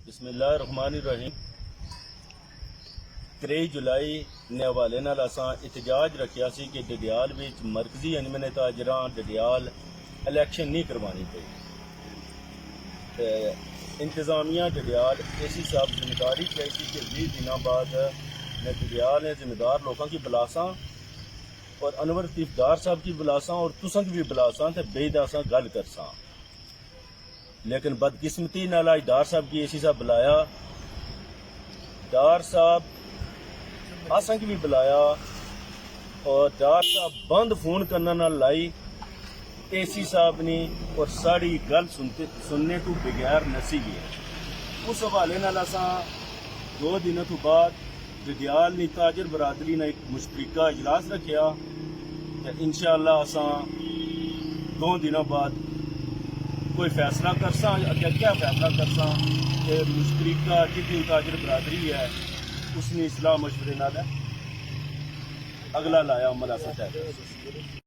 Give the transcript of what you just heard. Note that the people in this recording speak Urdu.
بسم اللہ الرحمن الرحیم 23 جولائی نے حوالے نال اساں احتجاج رکھیا سی کہ ڈڈیال وچ مرکزی انجمن تاجراں ڈڈیال الیکشن نہیں کروانی پئی تے انتظامیہ ڈڈیال اسی صاحب ذمہ داری چاہیے کہ 20 دنوں بعد میں ڈڈیال نے ذمہ دار لوگوں کی بلاساں اور انور تیفدار صاحب کی بلاساں اور تساں کی بھی بلاساں تے بے داساں گل کرساں، لیکن بدقسمتی نال اج ڈار صاحب کی اسی صاحب بلایا، ڈار صاحب آساں کی بھی بلایا اور ڈار صاحب بند فون کرنا نال لائی اے سی صاحب نے اور ساری گل سننے تو بغیر نسی گئے۔ اس حوالے نال اساں 2 دنوں تو بعد ڈڈیال نی تاجر برادری نے ایک مشترکہ اجلاس رکھیا تے انشاءاللہ اساں 2 دنوں بعد کوئی فیصلہ کرساں اگے کیا فیصلہ کرساں کہ مشترکہ جتنی تاجر برادری ہے اس نے اصلاح مشورے نال اگلا لایا عمل اساں طے کرساں۔